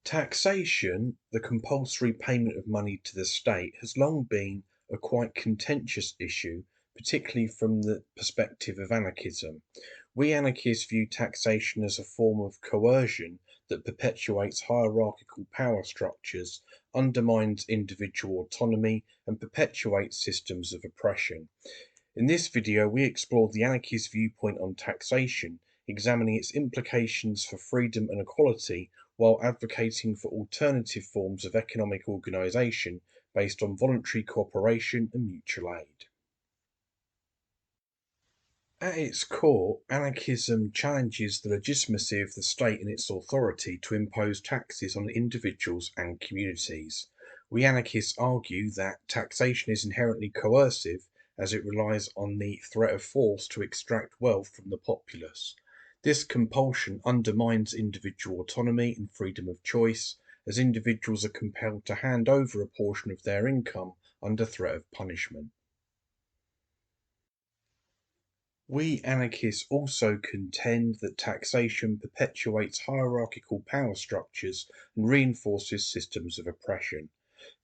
Taxation, the compulsory payment of money to the state, has long been a quite contentious issue, particularly from the perspective of anarchism. We anarchists view taxation as a form of coercion that perpetuates hierarchical power structures, undermines individual autonomy, and perpetuates systems of oppression. In this video, we explore the anarchist viewpoint on taxation, examining its implications for freedom and equality, while advocating for alternative forms of economic organisation based on voluntary cooperation and mutual aid. At its core, anarchism challenges the legitimacy of the state and its authority to impose taxes on individuals and communities. We anarchists argue that taxation is inherently coercive as it relies on the threat of force to extract wealth from the populace. This compulsion undermines individual autonomy and freedom of choice, as individuals are compelled to hand over a portion of their income under threat of punishment. We anarchists also contend that taxation perpetuates hierarchical power structures and reinforces systems of oppression.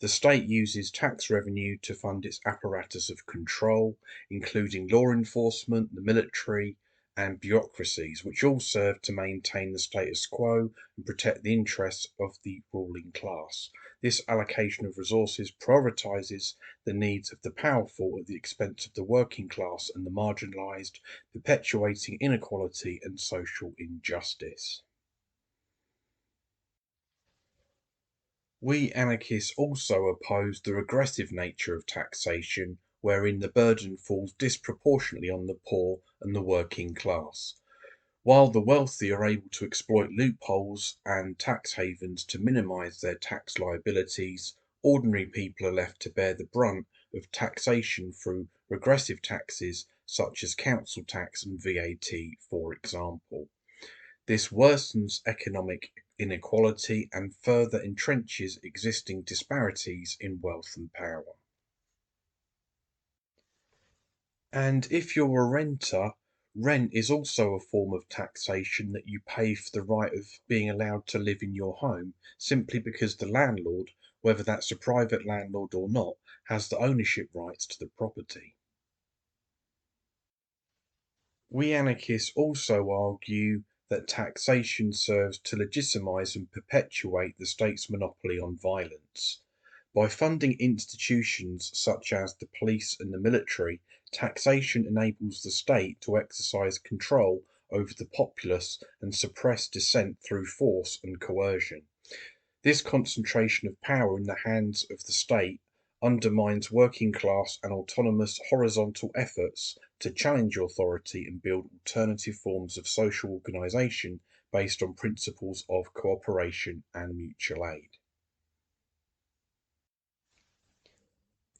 The state uses tax revenue to fund its apparatus of control, including law enforcement, the military, and bureaucracies, which all serve to maintain the status quo and protect the interests of the ruling class. This allocation of resources prioritises the needs of the powerful at the expense of the working class and the marginalised, perpetuating inequality and social injustice. We anarchists also oppose the regressive nature of taxation, wherein the burden falls disproportionately on the poor and the working class. While the wealthy are able to exploit loopholes and tax havens to minimise their tax liabilities, ordinary people are left to bear the brunt of taxation through regressive taxes such as council tax and VAT, for example. This worsens economic inequality and further entrenches existing disparities in wealth and power. And if you're a renter, rent is also a form of taxation that you pay for the right of being allowed to live in your home simply because the landlord, whether that's a private landlord or not, has the ownership rights to the property. We anarchists also argue that taxation serves to legitimise and perpetuate the state's monopoly on violence. By funding institutions such as the police and the military, taxation enables the state to exercise control over the populace and suppress dissent through force and coercion. This concentration of power in the hands of the state undermines working class and autonomous horizontal efforts to challenge authority and build alternative forms of social organisation based on principles of cooperation and mutual aid.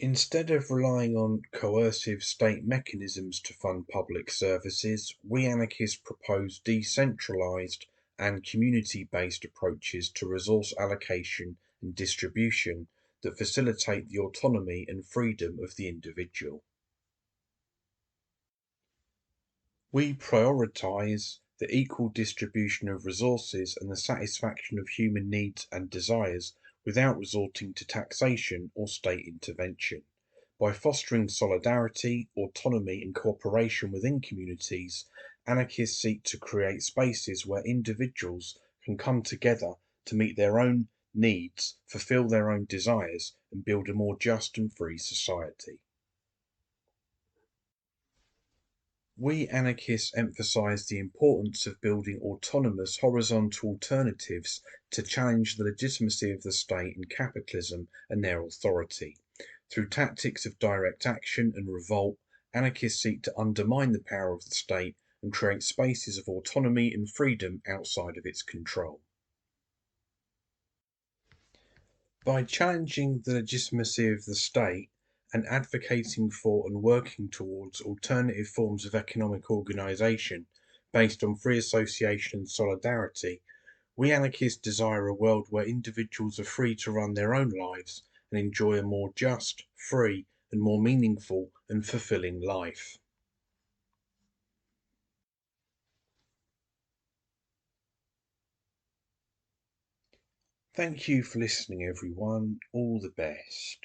Instead of relying on coercive state mechanisms to fund public services, we anarchists propose decentralised and community-based approaches to resource allocation and distribution that facilitate the autonomy and freedom of the individual. We prioritise the equal distribution of resources and the satisfaction of human needs and desires without resorting to taxation or state intervention. By fostering solidarity, autonomy, and cooperation within communities, anarchists seek to create spaces where individuals can come together to meet their own needs, fulfill their own desires, and build a more just and free society. We anarchists emphasise the importance of building autonomous horizontal alternatives to challenge the legitimacy of the state and capitalism and their authority. Through tactics of direct action and revolt, anarchists seek to undermine the power of the state and create spaces of autonomy and freedom outside of its control. By challenging the legitimacy of the state and advocating for and working towards alternative forms of economic organisation based on free association and solidarity, we anarchists desire a world where individuals are free to run their own lives and enjoy a more just, free, and more meaningful and fulfilling life. Thank you for listening, everyone. All the best.